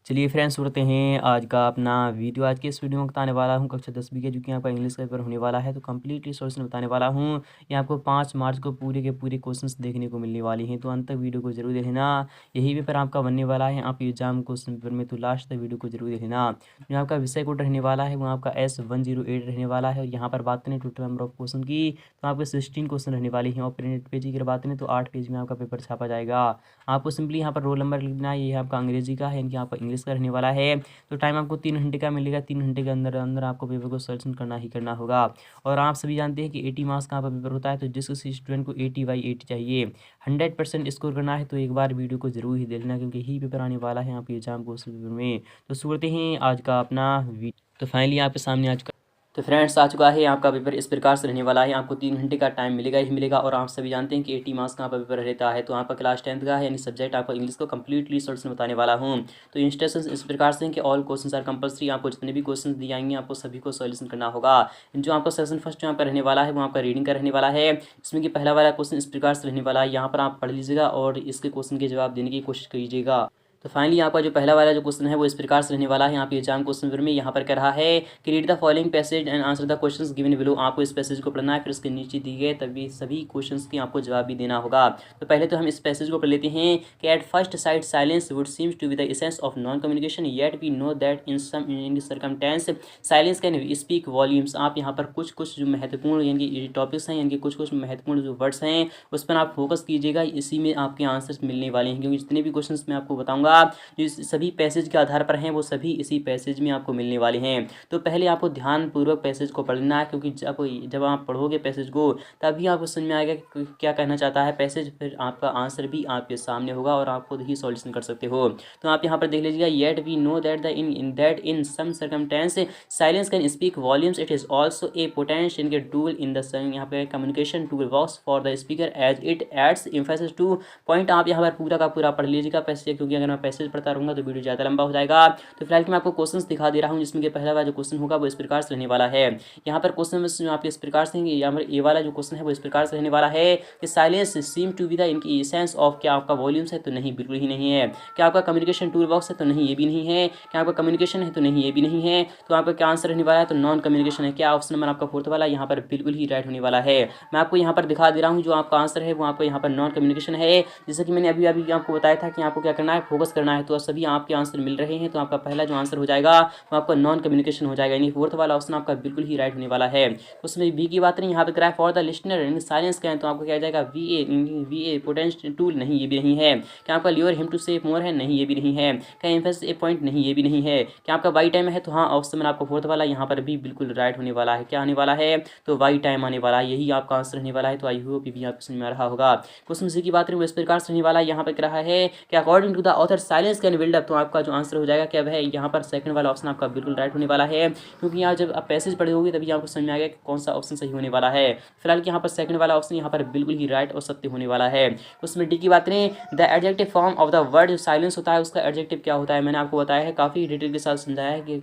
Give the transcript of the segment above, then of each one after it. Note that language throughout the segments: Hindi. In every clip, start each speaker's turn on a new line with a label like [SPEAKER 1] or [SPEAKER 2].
[SPEAKER 1] चलिए फ्रेंड्स, सुनते हैं आज का अपना वीडियो। आज के इस वीडियो में बताने वाला हूँ कक्षा 10वीं के जो कि आपका इंग्लिश का पेपर होने वाला है, तो कम्प्लीटली सॉल्यूशन बताने वाला हूँ। ये आपको 5 मार्च को पूरे के पूरे क्वेश्चंस देखने को मिलने वाली हैं, तो अंत तक वीडियो को जरूर देखना। यही पेपर आपका बनने वाला है आपके एग्जाम क्वेश्चन पेपर में, तो लास्ट तक वीडियो को जरूर देखना। जो आपका विषय कोड रहने वाला है वो आपका S108 रहने वाला है। और यहाँ पर बात करें टोटल नंबर ऑफ क्वेश्चन की, तो आपके 16 क्वेश्चन रहने वाली हैं। और प्रिंटेड पेज की अगर बात करें तो 8 पेज में आपका पेपर छापा जाएगा। आपको सिंपली यहाँ पर रोल नंबर लिखना है। ये आपका अंग्रेजी का है, इनकी आपका इंग्लिश का रहने वाला है। तो टाइम आपको 3 घंटे का मिलेगा। 3 घंटे के अंदर अंदर आपको पेपर को सॉल्यूशन करना ही करना होगा। और आप सभी जानते हैं कि 80 मार्क्स का पेपर होता है, तो जिस स्टूडेंट को 80/80 चाहिए, 100% स्कोर करना है, तो एक बार वीडियो को जरूर ही देख लेना, क्योंकि यही पेपर आने वाला है आपके एग्जाम क्वेश्चन पेपर में। तो सुनते हैं आज का अपना वीडियो। तो फाइनली आपके सामने आज का तो फ्रेंड्स आ चुका है आपका पेपर। इस प्रकार से रहने वाला है, आपको 3 घंटे का टाइम मिलेगा ही मिलेगा। और आप सभी जानते हैं कि 80 मार्क्स का पेपर रहता है। तो आपका क्लास 10th का है, यानी सब्जेक्ट आपका इंग्लिश को कम्प्लीटली सॉल्यूशन बताने वाला हूँ। तो इंस्ट्रक्शंस इस प्रकार से हैं कि ऑल क्वेश्चंस आर कंपल्सरी। आपको जितने भी क्वेश्चन दिए जाएंगे आपको सभी को सॉल्यूशन करना होगा। जो आपका सेशन फर्स्ट जो आपका रहने वाला है वो आपका रीडिंग का रहने वाला है। इसमें कि पहला वाला क्वेश्चन इस प्रकार से रहने वाला है, यहाँ पर आप पढ़ लीजिएगा और इसके क्वेश्चन के जवाब देने की कोशिश कीजिएगा। तो फाइनली आपका जो पहला वाला जो क्वेश्चन है वो इस प्रकार से रहने वाला है। यहाँ पे एग्जाम क्वेश्चन पेपर में यहाँ पर कह रहा है कि read the following passage and answer the questions given below. आपको इस पैसेज को पढ़ना है, फिर इसके नीचे दिए गए तभी सभी क्वेश्चंस की आपको जवाब भी देना होगा। तो पहले तो हम इस पैसेज को पढ़ लेते हैं कि at first sight silence would seems to be the essence of non communication, yet we know that in some circumstance silence can speak volumes. आप यहाँ पर कुछ कुछ जो महत्वपूर्ण यानी कि टॉपिक्स हैं, यानी कि कुछ कुछ महत्वपूर्ण जो वर्ड्स हैं उस पर आप फोकस कीजिएगा। इसी में आपके आंसर्स मिलने वाले हैं, क्योंकि जितने भी क्वेश्चन मैं आपको बताऊंगा जो सभी पैसेज के आधार पर हैं वो सभी इसी पैसेज में आपको मिलने वाले हैं। तो पहले आपको ध्यानपूर्वक पैसेज को पढ़ना है, क्योंकि जब आप पढ़ोगे पैसेज को तभी आपको समझ में आएगा कि क्या कहना चाहता है पैसेज। फिर आपका आंसर भी आपके सामने होगा और आप खुद ही सॉल्यूशन कर सकते हो। तो आप यहाँ पर देख लीजिएगा, yet we know that in some circumstance silence can speak volumes, it is also a potential इनके टूल इन द यहाँ पे communication tool box for the speaker as it adds emphasis to point. आप यहाँ पर पूरा का पूरा पढ़ लीजिएगा पैसेज, क्योंकि अगर मैं पैसेज पढ़ता रहूँगा तो वीडियो ज़्यादा लंबा हो जाएगा। तो फिलहाल मैं आपको क्वेश्चंस दिखा दे रहा हूँ, जिसमें कि पहला वाला जो क्वेश्चन होगा वो इस प्रकार से रहने वाला है। यहाँ पर क्वेश्चन आपके इस प्रकार से यहाँ पर ए वाला जो क्वेश्चन है वो इस प्रकार से रहने वाला है कि silence seem to be the इनकी एसेंस ऑफ। क्या आपका वॉल्यूम्स है? तो नहीं, बिल्कुल ही नहीं है। क्या आपका कम्युनिकेशन टूल बॉक्स है? तो नहीं, ये भी नहीं है। क्या आपका कम्युनिकेशन है? तो नहीं, ये भी नहीं है। तो आपका क्या आंसर रहने वाला है? तो नॉन कम्युनिकेशन है। क्या ऑप्शन नंबर आपका फोर्थ वाला यहाँ पर बिल्कुल ही राइट होने वाला है। मैं आपको यहाँ पर दिखा दे रहा हूँ जो आपका आंसर है वो आपको यहाँ पर नॉन कम्युनिकेशन है। जैसे कि मैंने अभी अभी आपको बताया था कि आपको क्या करना है, फोकस करना है। तो सभी आपके आंसर मिल रहे हैं। तो आपका पहला जो आंसर हो जाएगा वो आपका नॉन कम्युनिकेशन हो जाएगा, यानी फोर्थ वाला ऑप्शन आपका बिल्कुल ही राइट होने वाला है। उसमें बी की बात नहीं, यहाँ पे कराए फॉर द लिस्टनर यानी साइलेंस का है, तो आपको क्या जाएगा वी ए पोटेंशियल टूल, नहीं ये भी नहीं है। क्या आपका ल्योर हिम टू से मोर है? नहीं, ये भी नहीं है। क्या एम्फेसिस ए पॉइंट? नहीं, ये भी नहीं है। क्या आपका वाई टाइम है? तो हाँ, ऑप्शन में आपका फोर्थ वाला यहाँ पर भी बिल्कुल राइट होने वाला है। क्या आने वाला है? तो वाई टाइम आने वाला है, यही आपका आंसर रहने वाला है। तो आई होप ये भी आपको समझ में आ रहा होगा। क्वेश्चन सी की बात करें वो इस प्रकार से रहने वाला है। यहाँ पर कह रहा है कि according to the author silence can build up. तो आपका जो आंसर हो जाएगा क्या वह यहाँ पर सेकंड वाला ऑप्शन आपका बिल्कुल राइट होने वाला है, क्योंकि यहाँ जब आप पैसेज पढ़े होंगे तभी आपको समझ में आएगा कि कौन सा ऑप्शन सही होने वाला है। फिलहाल यहाँ पर सेकंड वाला ऑप्शन यहाँ पर बिल्कुल ही राइट और सत्य होने वाला है। उसमें डी की बात करें, the adjective form of the word जो साइलेंस होता है उसका एडजेक्टिव क्या होता है। मैंने आपको बताया है, काफ़ी डिटेल के साथ समझाया है कि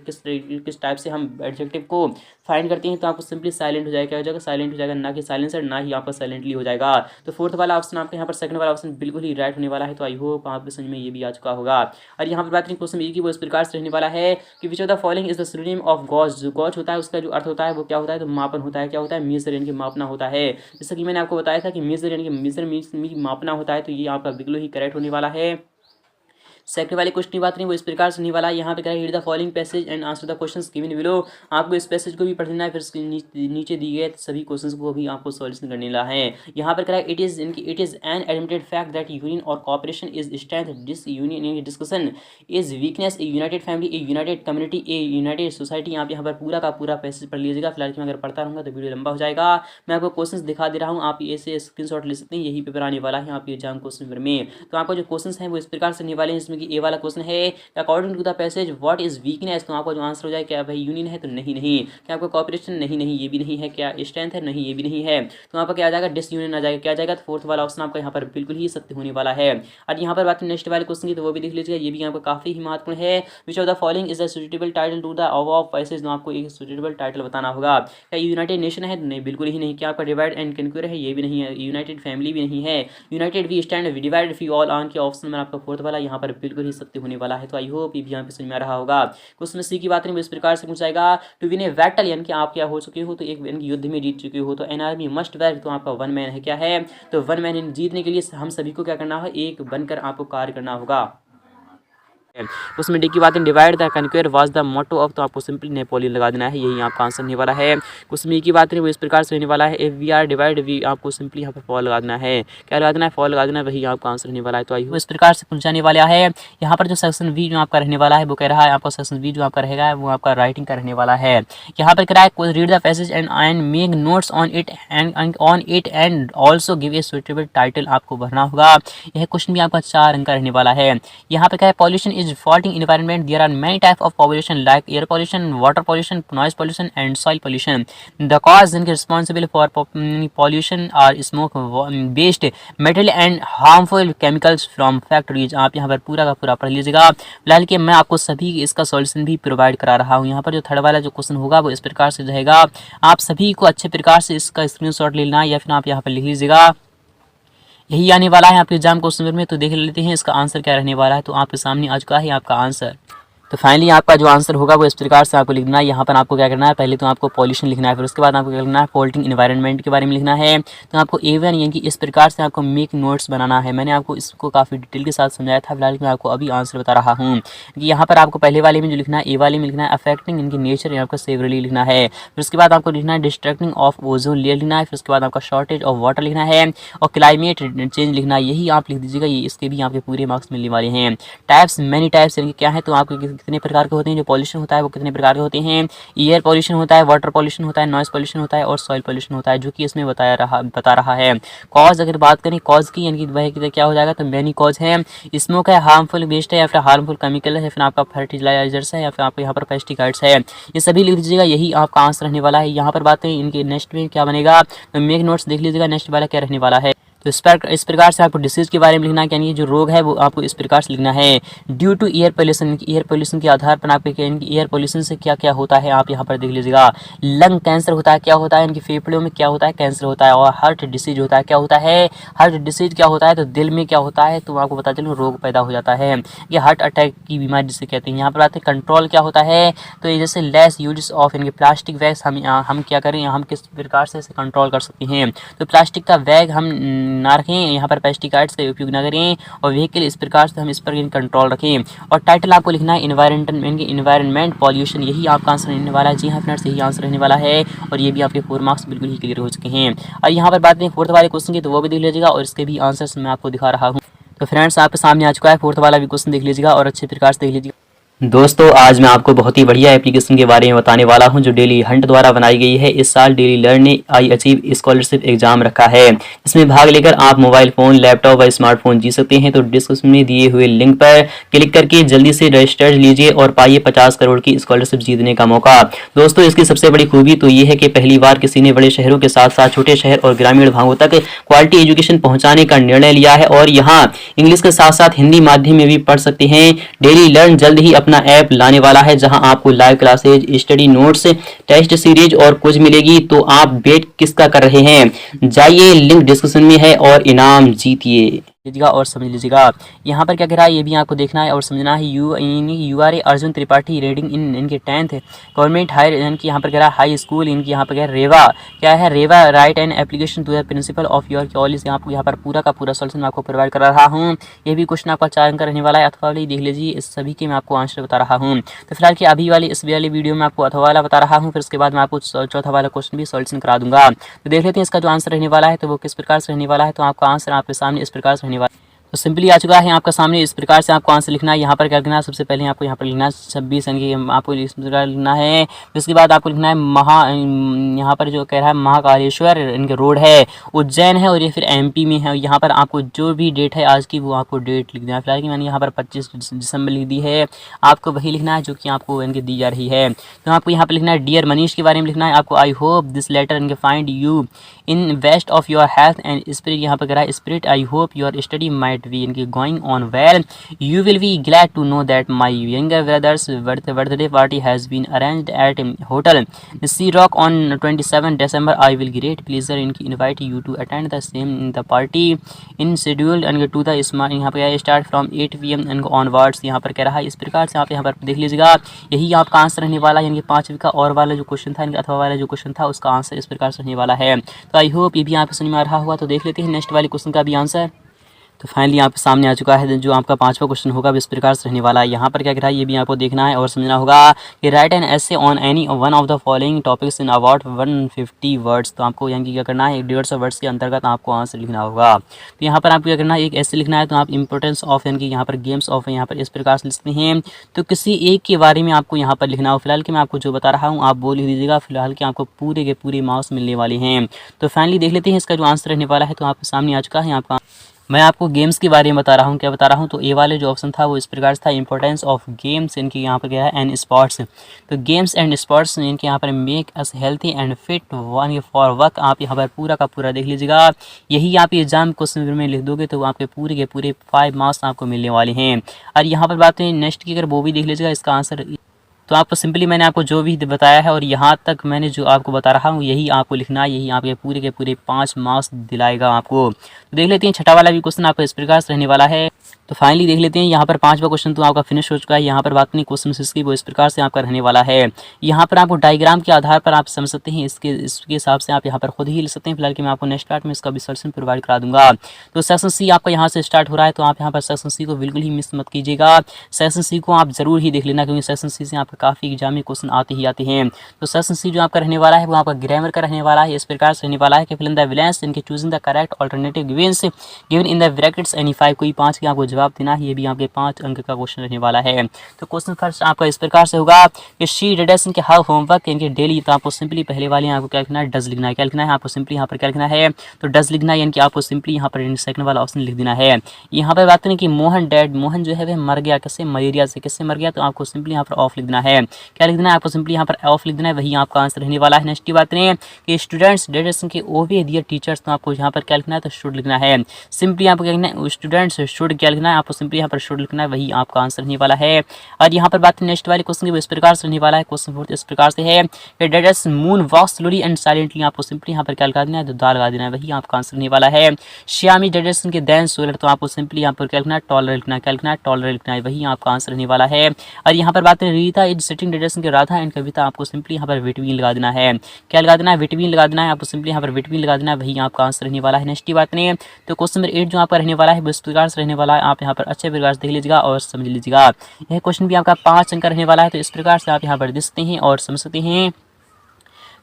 [SPEAKER 1] किस टाइप से हम एडजेक्टिव को फाइंड करते हैं। तो आपको सिंपली साइलेंट हो जाएगा, क्या हो जाएगा? साइलेंट हो जाएगा, ना कि साइलेंसर, ना ही आपका साइलेंटली हो जाएगा। तो फोर्थ वाला ऑप्शन आपका यहाँ पर सेकंड वाला ऑप्शन बिल्कुल ही राइट होने वाला है। तो आई होप आपके समझ में ये भी आ चुका होगा। और यहाँ पर बात करें क्वेश्चन बी की वो इस प्रकार से रहने वाला है कि which of the following is the synonym of gauge. जो गॉज होता है उसका जो अर्थ होता है वो क्या होता है? तो मापन होता है। क्या होता है? मेजर, यानी कि मापना होता है। जैसे कि मैंने आपको बताया था कि मेजर यानी कि मेजर मीन्स मापना होता है। तो ये आपका बिल्कुल ही करेक्ट होने वाला है। सेकंड वाले क्वेश्चन की बात नहीं, वो इस प्रकार से नहीं वाला है। यहाँ पे कह रहा है read the following passage and answer the questions given below. आपको इस पैसेज को भी पढ़ना है, फिर नीचे दिए गए सभी क्वेश्चंस को भी आपको सॉल्यूशन करने ला है। यहाँ पर कह रहा है it is an admitted fact that union और cooperation is strength, disunion discussion is weakness, a united family, a united community, a united society. आप यहाँ पर पूरा का पूरा पैसेज पढ़ लीजिएगा। फिलहाल मैं अगर पढ़ता रहूँगा तो वीडियो लंबा हो जाएगा। मैं आपको क्वेश्चन दिखा दे रहा हूँ, आप ऐसे स्क्रीनशॉट ले सकते हैं। यही पेपर आने वाला है आपके एग्जाम क्वेश्चन पेपर में। तो आपका जो क्वेश्चन है वो इस प्रकार से आने वाले हैं, जिसमें कि ए वाला क्वेश्चन है according to the passage what is weakness. तो आपका जो आंसर हो जाए, क्या भाई यूनियन है? तो नहीं नहीं। क्या आपका कॉपरेशन? नहीं नहीं, ये भी नहीं है। क्या स्ट्रेंथ है? नहीं, ये भी नहीं है। तो आपका क्या आ जाएगा? डिस यूनियन आ जाएगा। क्या आ जाएगा? तो फोर्थ वाला ऑप्शन आपका यहाँ पर बिल्कुल ही सत्य होने वाला है। और यहाँ पर बात करें नेक्स्ट वाले क्वेश्चन की, तो वो भी देख लीजिएगा, ये भी यहाँ पर काफी ही महत्वपूर्ण है। Which of the following is the suitable title to the above passage. तो आपको एक सुटेबल टाइटल बताना होगा। क्या यूनाइटेड नेशन है? नहीं, बिल्कुल ही नहीं। क्या आपका डिवाइड एंड कन्क्यूर है? ये भी नहीं है। यूनाइटेड फैमिली भी नहीं है। United we stand, we divide we all on के ऑप्शन में आपका फोर्थ वाला यहाँ पर बिल्कुल ही सत्य होने वाला है। तो आई होप ये भी यहाँ पे समझ में आ रहा होगा। क्वेश्चन सी की बात करें इस प्रकार से पूछाएगा, टू विन ए बैटल यानी कि आप क्या हो चुके हो, तो एक युद्ध में जीत चुके हो, तो एन आर्मी मस्ट वर्क, तो आपका वन मैन है क्या है, तो वन मैन जीतने के लिए हम सभी को क्या करना है, एक बनकर आपको कार्य करना होगा। उसमें डी की बात है, divide the conquer was the motto of, तो आपको सिंपली नेपोलियन लगा देना है, यही आपका आंसर होने वाला है। उसमें की बात करें वो इस प्रकार से होने वाला है, if we are divide we, आपको सिंपली यहाँ पर फॉल लगा देना है, क्या लगा देना है, फॉल लगा देना है, वही आपका आंसर होने वाला है। तो आई इस प्रकार से पूछाने वाला है। यहाँ पर जो सेक्शन वी जो आपका रहने वाला है वो कह रहा है, आपका सेक्शन वी जो आपका रहेगा वो आपका राइटिंग का रहने वाला है। यहाँ पर कह रहा है read the passage and make notes on it and also give a suitable title, आपको भरना होगा। यह क्वेश्चन भी आपका 4 अंक का रहने वाला है। यहाँ पर क्या है, pollution is faulting environment, there are many types of pollution like air pollution, water pollution, noise pollution and soil pollution. The cause responsible for pollution are smoke, waste, metal and harmful chemicals from factories। आप यहाँ पर पूरा का पूरा पढ़ लीजिएगा। फिलहाल कि मैं आपको सभी इसका सॉल्यूशन भी प्रोवाइड करा रहा हूँ। यहाँ पर जो थर्ड वाला जो क्वेश्चन होगा वो इस प्रकार से रहेगा, आप सभी को अच्छे प्रकार से इसका स्क्रीनशॉट ले लेना या फिर आप यहाँ पर लिख लीजिएगा, यही आने वाला है आपके एग्जाम क्वेश्चन में। तो देख लेते हैं इसका आंसर क्या रहने वाला है। तो आपके सामने आ चुका है आपका आंसर। तो फाइनली आपका जो आंसर होगा वो इस प्रकार से आपको लिखना है। यहाँ पर आपको क्या करना है, पहले तो आपको पॉल्यूशन लिखना है, फिर उसके बाद आपको क्या लिखना है, फॉल्टिंग इन्वायरमेंट के बारे में लिखना है। तो आपको A1 यानी कि इस प्रकार से आपको मेक नोट्स बनाना है। मैंने आपको इसको काफ़ी डिटेल के साथ समझाया था, फिलहाल मैं आपको अभी आंसर बता रहा हूँ कि यहाँ पर आपको पहले वाले में जो लिखना है, A वाले में लिखना है अफेक्टिंग इनकी नेचर, आपको सेवरली लिखना है। फिर उसके बाद आपको लिखना है डिस्ट्रक्टिंग ऑफ ओजोन लेयर लिखना है। फिर उसके बाद आपका शॉर्टेज ऑफ वाटर लिखना है और क्लाइमेट चेंज लिखना है, यही आप लिख दीजिएगा। ये इसके भी आपके पूरे मार्क्स मिलने वाले हैं। टाइप्स मैनी टाइप्स यानी क्या है, तो आपको कितने प्रकार के होते हैं, पॉल्यूशन होता है वो कितने प्रकार के होते हैं, एयर पॉल्यूशन होता है, वाटर पॉल्यूशन होता है, नॉइस पॉल्यूशन होता है और सॉइल पॉल्यूशन होता है, जो कि इसमें बता रहा है। कॉज अगर बात करें कॉज की यानी कि वह क्या हो जाएगा, तो मैनी कॉज है, स्मोक है, हार्मफुल वेस्ट है या फिर हार्मफुल केमिकल है, फिर आपका फर्टिलाइजर्स है या फिर आपको यहाँ पर पेस्टिसाइड्स है, ये सभी लिख दीजिएगा, यही आपका आंसर रहने वाला है। यहाँ पर बात करें इनके नेक्स्ट में क्या बनेगा, तो मेक नोट्स देख लीजिएगा नेक्स्ट वाला क्या रहने वाला है। तो इस प्रकार से आपको डिसीज के बारे में लिखना है, यानी जो रोग है वो आपको इस प्रकार से लिखना है। Due to air pollution, air pollution के आधार पर आपके एयर पोल्यूशन से क्या क्या होता है आप यहाँ पर देख लीजिएगा। लंग कैंसर होता है, क्या होता है, इनकी फेफड़ों में क्या होता है, कैंसर होता है। और हार्ट डिसीज होता है, क्या होता है, हार्ट डिसीज क्या होता है, तो दिल में क्या होता है, तो आपको बता चलूँ रोग पैदा हो जाता है, ये हार्ट अटैक की बीमारी जिसे कहते हैं। यहाँ पर आते हैं कंट्रोल क्या होता है, तो ये जैसे लेस यूज ऑफ इनके प्लास्टिक बैग्स, हम क्या करें, हम किस प्रकार से इसे कंट्रोल कर सकते हैं, तो प्लास्टिक का बैग हम ना रखें, यहाँ पर पेस्टिसाइड्स का उपयोग ना करें, और व्हीकल इस प्रकार से हम इस पर कंट्रोल रखें। और टाइटल आपको लिखना है इन्वायरमेंट पॉल्यूशन, यही आपका आंसर रहने वाला है। जी हाँ फ्रेंड्स, यही आंसर रहने वाला है और ये भी आपके 4 मार्क्स बिल्कुल ही क्लियर हो चुके हैं। और यहाँ पर बात करें फोर्थ वाले क्वेश्चन की, तो वो भी देख लीजिएगा और इसके भी आंसर्स मैं आपको दिखा रहा हूँ। तो फ्रेंड्स आपके सामने आ चुका है फोर्थ वाला भी क्वेश्चन, देख लीजिएगा और अच्छे प्रकार से देख लीजिएगा। दोस्तों आज मैं आपको बहुत ही बढ़िया एप्लीकेशन के बारे में बताने वाला हूं जो डेली हंट द्वारा बनाई गई है। इस साल डेली लर्न ने आई अचीव स्कॉलरशिप एग्जाम रखा है, इसमें भाग लेकर आप मोबाइल फोन, लैपटॉप व स्मार्टफोन जीत सकते हैं। तो डिस्क्रिप्शन में दिए हुए लिंक पर क्लिक करके जल्दी से रजिस्टर लीजिए और पाइए 50 करोड़ की स्कॉलरशिप जीतने का मौका। दोस्तों इसकी सबसे बड़ी खूबी तो ये है कि पहली बार किसी ने बड़े शहरों के साथ साथ छोटे शहर और ग्रामीण भागों तक क्वालिटी एजुकेशन पहुंचाने का निर्णय लिया है और यहाँ इंग्लिश के साथ साथ हिंदी माध्यम में भी पढ़ सकते हैं। डेली लर्न जल्द ही अपना ऐप लाने वाला है जहां आपको live classes, study notes, test series और कुछ मिलेगी। तो आप वेट किसका कर रहे हैं, जाइए लिंक डिस्क्रिप्शन में है और इनाम जीतिए लीजिएगा और समझ लीजिएगा। यहाँ पर क्या कह रहा है ये भी आपको देखना है और समझना है। You are a Arjun Tripathi reading इनके 10th गवर्नमेंट हायर, इनकी यहाँ पर कह रहा है हाई स्कूल, इनकी यहाँ पर कह रहा है रेवा, क्या है रेवा, write an application to the principal of your college. आपको यहाँ पर पूरा का पूरा सोल्यूशन आपको प्रोवाइड करा रहा हूँ। ये भी क्वेश्चन आपका 4 अंक का रहने वाला है। अथवा वाली देख लीजिए, इस सभी के मैं आपको आंसर बता रहा हूँ। तो फिलहाल की अभी वाली इस वाली वीडियो में आपको अथवा वाला बता रहा हूँ, फिर उसके बाद मैं आपको चौथा वाला क्वेश्चन भी सोल्यूशन करा दूंगा। तो देख लेते हैं इसका जो आंसर रहने वाला है तो वो किस प्रकार से रहने वाला है। तो आपका आंसर आपके सामने इस प्रकार से रहने वाला है। तो सिंपली आ चुका है आपका सामने, इस प्रकार से आपको आंसर लिखना है। यहाँ पर क्या लिखना है, सबसे पहले आपको यहाँ पर लिखना है 26 अंक आपको इस प्रकार लिखना है। उसके बाद आपको लिखना है यहाँ पर जो कह रहा है महाकालेश्वर इनके रोड है, उज्जैन है और ये फिर MP में है। यहाँ पर आपको जो भी डेट है आज की वो आपको डेट लिख देना है। फिलहाल की मैंने यहाँ पर 25 दिसंबर लिख दी है, आपको वही लिखना है जो कि आपको इनके दी जा रही है। तो आपको यहाँ पर लिखना है डियर मनीष के बारे में लिखना है आपको। आई होप दिस लेटर इनके find you in best of your health and spirit. यहाँ पर कह रहा है spirit, I hope your study might that we इनकी going on well, you will be glad to know that my younger brother's birthday party has been arranged at hotel sea rock on 27 December. I will great pleasure इनकी invite you to attend the same in the party in schedule and to the smart यहाँ पे start from 8 PM and onwards। यहाँ पर कह रहा है इस प्रकार से आप यहाँ पर देख लीजिएगा, यही आपका आंसर रहने वाला है। यानी कि 5वीं का और वाला जो क्वेश्चन था, अथवा वाला जो क्वेश्चन था, उसका आंसर इस प्रकार से रहने वाला है। तो आई होप ये भी आपको समझ में आ रहा होगा। तो देख लेते हैं नेक्स्ट वाले क्वेश्चन का भी आंसर। तो फाइनली यहाँ पे सामने आ चुका है जो आपका 5वां क्वेश्चन होगा इस प्रकार से रहने वाला है। यहाँ पर क्या कह रहा है ये भी आपको देखना है और समझना होगा कि right an essay on any one of the following topics in about 150 words. तो आपको यहाँ की क्या करना है, 150 वर्ड्स के अंतर्गत आपको आंसर लिखना होगा। तो यहाँ पर आपको क्या करना है, एक ऐसे लिखना है। तो आप इंपॉर्टेंस ऑफ यानी कि यहाँ पर गेम्स ऑफ यहाँ पर इस प्रकार से लिखते हैं। तो किसी एक के बारे में आपको यहाँ पर लिखना हो। फिलहाल कि मैं आपको जो बता रहा हूँ आप वो लिख दीजिएगा। फिलहाल कि आपको पूरे के पूरे मार्क्स मिलने वाले हैं। तो फाइनली देख लेते हैं इसका जो आंसर रहने वाला है। तो आपके सामने आ चुका है आपका, मैं आपको गेम्स के बारे में बता रहा हूँ। क्या बता रहा हूँ, तो ए वाले जो ऑप्शन था वो इस प्रकार से था, इंपॉर्टेंस ऑफ गेम्स इनकी यहाँ पर क्या है एंड स्पोर्ट्स। तो गेम्स एंड स्पोर्ट्स इनके यहाँ पर make us healthy and fit one for work. आप यहाँ पर पूरा का पूरा देख लीजिएगा। यही आप एग्जाम क्वेश्चन में लिख दोगे तो आपके पूरे के पूरे 5 मार्क्स आपको मिलने वाले हैं। और यहाँ पर बात करें नेक्स्ट की, अगर वो भी देख लीजिएगा इसका आंसर। तो आपको सिंपली मैंने आपको जो भी बताया है और यहाँ तक मैंने जो आपको बता रहा हूँ यही आपको लिखना है। यही आपके पूरे के पूरे 5 मार्क्स दिलाएगा आपको। तो देख लेते हैं छठा वाला भी क्वेश्चन आपको इस प्रकार से रहने वाला है। तो फाइनली देख लेते हैं यहाँ पर 5वां क्वेश्चन तो आपका फिनिश हो चुका है। यहाँ पर बात नहीं क्वेश्चन इसकी वो इस प्रकार से आपका रहने वाला है। यहाँ पर आपको डायग्राम के आधार पर आप समझ सकते हैं, इसके हिसाब से आप यहाँ पर खुद ही लिख सकते हैं। फिलहाल कि मैं आपको नेक्स्ट पार्ट में इसका भी सॉल्यूशन प्रोवाइड करा दूंगा। तो सेक्शन सी आपका यहाँ से स्टार्ट हो रहा है। तो आप यहाँ पर सेक्शन सी को बिल्कुल ही मिस मत कीजिएगा। सेक्शन सी को आप जरूर ही देख लेना, क्योंकि सेक्शन सी से आपका काफ़ी एग्जाम में क्वेश्चन आते ही आते हैं। तो सेक्शन सी जो आपका रहने वाला है वो आपका ग्रामर का रहने वाला है। इस प्रकार से रहने वाला है कि फिल इन द ब्लैंक्स इनके choosing the correct alternative given in the brackets any 5। कोई 5 के आपको जवाब देना है। ये भी आपके 5 अंक का क्वेश्चन रहने वाला है। तो क्वेश्चन फर्स्ट आपका इस प्रकार से होगा कि शी डिडस इनके हाउ होमवर्क इनके डेली। तो आपको सिंपली पहले वाले आपको क्या लिखना है, डज लिखना है। क्या लिखना है आपको सिंपली यहाँ पर क्या लिखना है, तो डज लिखना है। यानी कि आपको सिंपली यहाँ पर सेकंड वाला ऑप्शन लिख देना है। यहाँ पर बात करें कि मोहन डैड, मोहन जो है वह मर गया, किससे, मलेरिया से। किससे मर गया, तो आपको सिंपली यहाँ पर ऑफ लिख देना है। क्या लिख देना है आपको सिंपली यहाँ पर ऑफ लिख देना है, वही आपका आंसर रहने वाला है। नेक्स्ट की बात करें कि स्टूडेंट्स डेडस के ओवे दियर टीचर्स। तो आपको यहाँ पर क्या लिखना है, तो शुड लिखना है। सिंपली आपको क्या लिखना है, स्टूडेंट्स शुड क्या लिखना है, आपको सिंपली यहाँ पर शुड लिखना है, वही आपका आंसर रहने वाला है। और यहाँ पर बात करें नेक्स्ट वाले क्वेश्चन की, इस प्रकार से रहने वाला है। क्वेश्चन फोर्थ इस प्रकार से है कि डेडस moon walk slowly and silently. आपको सिंपली यहाँ पर क्या लगा देना है, तो दा लगा देना है, वही आपका आंसर रहने वाला है। श्यामी डेडस के देन सोलर। तो आपको सिंपली यहाँ पर क्या लिखना है, टॉलर लिखना है। क्या लिखना है, टॉलर लिखना है, वही आपका आंसर रहने वाला है। और यहाँ पर बात करें रीता इज सिटिंग डेडस के राधा एंड कविता। आपको सिंपली यहाँ पर विटवीन लगा देना है। क्या लगा देना है, विटवीन लगा देना है। आपको सिंपली यहाँ पर विटवीन लगा देना है, वही आपका आंसर रहने वाला है। नेक्स्ट की बात नहीं तो क्वेश्चन नंबर 8 जो आपका रहने वाला है इस प्रकार से रहने वाला है। आप यहाँ पर अच्छे प्रकार से देख लीजिएगा और समझ लीजिएगा। यह क्वेश्चन भी आपका 5 अंक रहने वाला है। तो इस प्रकार से आप यहाँ पर देख सकते हैं और समझ सकते हैं।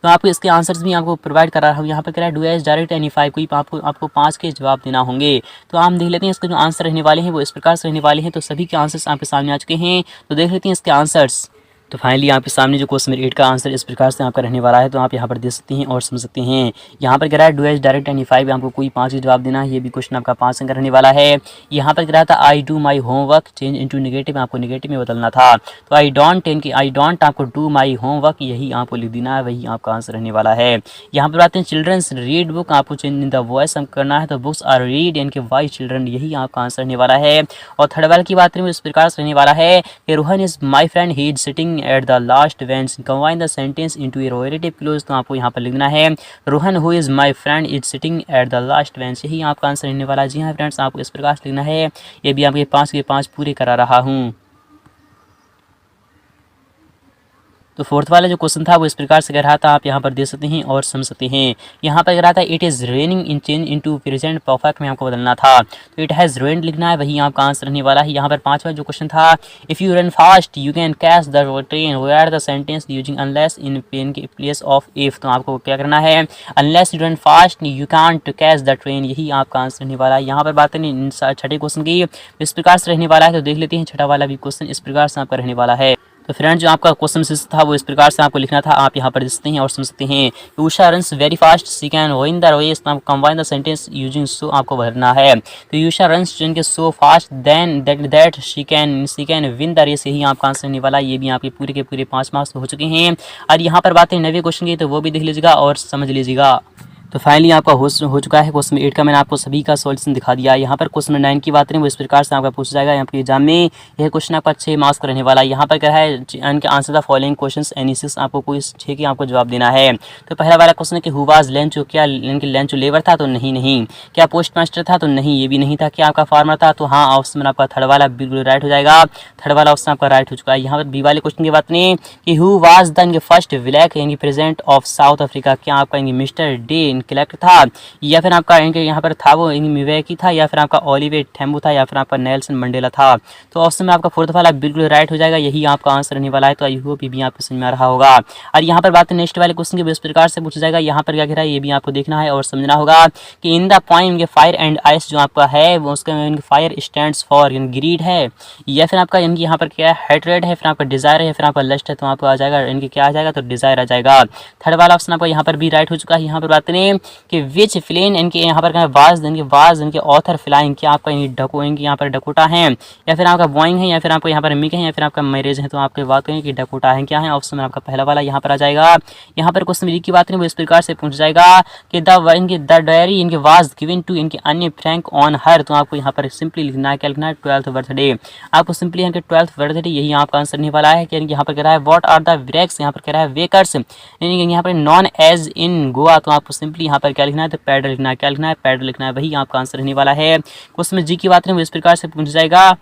[SPEAKER 1] तो आपको इसके आंसर्स भी आपको प्रोवाइड कर रहा हूँ। यहाँ पर कह रहा है डू एज डायरेक्ट एनी 5। कोई आपको 5 के जवाब देना होंगे। तो आप देख लेते हैं इसके जो आंसर रहने वाले हैं वो इस प्रकार से रहने वाले हैं। तो सभी के आंसर्स आपके सामने आ चुके हैं। तो देख लेते हैं इसके आंसर्स। तो फाइनली आपके सामने जो क्वेश्चन नंबर 8 का आंसर इस प्रकार से आपका रहने वाला है। तो आप यहाँ पर देख सकते हैं और समझ सकते हैं। यहाँ पर कह रहा है डू एज डायरेक्ट एनी 5। आपको कोई 5 के जवाब देना है। ये भी क्वेश्चन आपका 5 अंक रहने वाला है। यहाँ पर कह रहा था I do my homework change into negative. आपको नेगेटिव में बदलना था। तो आई डोंट आपको डू माई होमवर्क यही आपको लिख देना है, वही आपका आंसर रहने वाला है। यहाँ पर आते हैं चिल्ड्रंस रीड बुक। आपको चेंज इन द वॉइस करना है। तो बुक्स आर रीड इनके वाई चिल्ड्रन यही आपका आंसर रहने वाला है। और थर्ड वाले की बात करें इस प्रकार से रहने वाला है कि Rohan is my friend he is sitting at the last bench. Combine the sentence into a relative clause. तो आपको यहाँ पर लिखना है Rohan who is my friend is sitting at the last bench यही आपका आंसर रहने वाला है। जी हाँ फ्रेंड्स, आपको इस प्रकार से लिखना है। ये भी आपके 5 के 5 पूरे करा रहा हूँ। तो फोर्थ वाला जो क्वेश्चन था वो इस प्रकार से कह रहा था। आप यहाँ पर देख सकते हैं और समझ सकते हैं। यहाँ पर कह रहा था it is raining in change into present perfect में आपको बदलना था। तो इट हैज़ रेन्ड लिखना है, वही आपका आंसर रहने वाला है। यहाँ पर 5वां जो क्वेश्चन था if you run fast you can catch the train where the sentence using unless in pen के प्लेस ऑफ इफ। तो आपको क्या करना है, unless you run fast you can't catch the train यही आपका आंसर रहने वाला है। यहाँ पर बात करें छठे क्वेश्चन की इस प्रकार से रहने वाला है। तो देख लेते हैं छठा वाला भी क्वेश्चन इस प्रकार से आपका रहने वाला है। तो फ्रेंड जो आपका क्वेश्चन था वो इस प्रकार से आपको लिखना था। आप यहाँ पर देखते हैं और समझ सकते हैं। Usha runs very fast she can win the race. तो आपको combine the sentence using so आपको भरना है। तो उषा रन्स के so fast then that she can win the race यही आपका आंसर रहने वाला है। ये भी आपके पूरे के पूरे 5 मार्क्स हो चुके हैं। और यहाँ पर बात है 9वें क्वेश्चन की, तो वो भी देख लीजिएगा और समझ लीजिएगा। तो फाइनली आपका हो चुका है क्वेश्चन 8 का। मैंने आपको सभी का सॉल्यूशन दिखा दिया है। यहाँ पर क्वेश्चन 9 की बात करें वो इस प्रकार से आपका पूछा जाएगा यहाँ पर एग्जाम में। यह क्वेश्चन आपका 6 मार्क्स का रहने वाला है। यहाँ पर क्या है इनके answer the following questions any 6, आपको कोई 6 की आपको जवाब देना है। तो पहला वाला क्वेश्चन है कि हु वाज लेंचो, क्या इनके लेंचो लेबर था, तो नहीं। क्या पोस्ट मास्टर था, तो नहीं, ये भी नहीं था। क्या आपका फार्मर था, तो हाँ, ऑप्शन आपका थर्ड वाला बिल्कुल राइट हो जाएगा। थर्ड वाला ऑप्शन आपका राइट हो चुका है। यहाँ पर बी वाले क्वेश्चन की बात करें कि हु वाज द इनके फर्स्ट ब्लैक यानी प्रेसिडेंट ऑफ साउथ अफ्रीका, क्या आपका इनके मिस्टर डे इनकलेक्ट था, या फिर आपका इनके यहाँ पर था वो मिवेकी था, या फिर आपका ओलिवे थेम्बू था, या फिर आपका नेल्सन मंडेला था। तो ऑप्शन में आपका फोर्थ वाला बिल्कुल राइट हो जाएगा, यही आपका आंसर रहने वाला है। तो आई होप ये भी आपको समझ में आ रहा होगा। और यहाँ पर बात नेक्स्ट वाले क्वेश्चन के इस प्रकार से पूछा जाएगा। यहाँ पर क्या कह रहा है ये भी आपको देखना है और समझना होगा कि इन द पोएम इनके फायर एंड आइस जो आपका है वो उसका फायर स्टैंड्स फॉर ग्रीड है, या फिर आपका इनकी यहाँ पर क्या है हेट्रेड है, फिर आपका डिजायर है, फिर आपका लस्ट है। तो आपको आ जाएगा इनके क्या आ जाएगा, तो डिजायर आ जाएगा। थर्ड वाला ऑप्शन आपका यहाँ पर भी राइट हो चुका है। यहाँ पर बात करें कि विच फिलेन इनके यहाँ पर वाज इनके ऑथर फ्लाइंग, क्या आपका इनके यहाँ पर डकोटा है, या फिर आपका बॉइंग है, या फिर आपको यहाँ पर मिक है, या फिर आपका मैरिज है। तो आपके बात करें कि डकोटा है, क्या है ऑप्शन में आपका पहला वाला यहाँ पर आ जाएगा। यहाँ पर क्वेश्चन बी की बात करें वो इस प्रकार से पूछ जाएगा कि द डायरी इनके वाज गिवन टू इनके अन्य फ्रैंक ऑन हर। तो आपको यहाँ पर सिंपली लिखना है, क्या लिखना है, 12th बर्थडे। आपको सिंपली इनके 12th बर्थडे यही आपका आंसर नहीं वाला है। कि यहाँ पर कह रहा है व्हाट आर द ब्रेक्स, यहाँ पर कह रहा है वेकर्स यहाँ पर नॉन एज इन गोवा। तो आपको सिंपली यहाँ पर क्या लिखना है, तो पैडल लिखना है, क्या लिखना है, पैडल लिखना है, वही आपका आंसर रहने वाला है। क्वेश्चन जी की बात करें वो इस प्रकार से पूछ जाएगा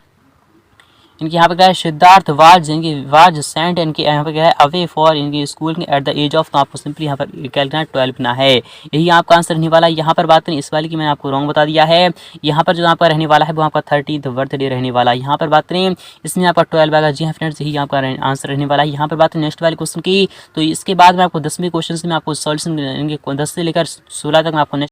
[SPEAKER 1] इनके यहाँ पे क्या है सिद्धार्थ वाज इनकी वाज सेंट इनके यहाँ पे क्या है अवे फॉर इनकी school at the age of. तो आपको सिंपली यहाँ पर क्या लिखना है, 12 लिखना है, यही आपका आंसर रहने वाला है। यहाँ पर बात करें इस वाले की मैंने आपको रॉन्ग बता दिया है। यहाँ पर जो आपका रहने वाला है वो आपका 30th बर्थडे रहने वाला है। यहाँ पर बात करें इसमें आपका 12 आएगा। जी हाँ फ्रेंड्स, यही आपका आंसर रहने वाला है। यहाँ पर बात करें नेक्स्ट वाले क्वेश्चन की, तो इसके बाद में आपको 10वें क्वेश्चन में आपको सॉल्यूशन 10 से लेकर 16 तक मैं आपको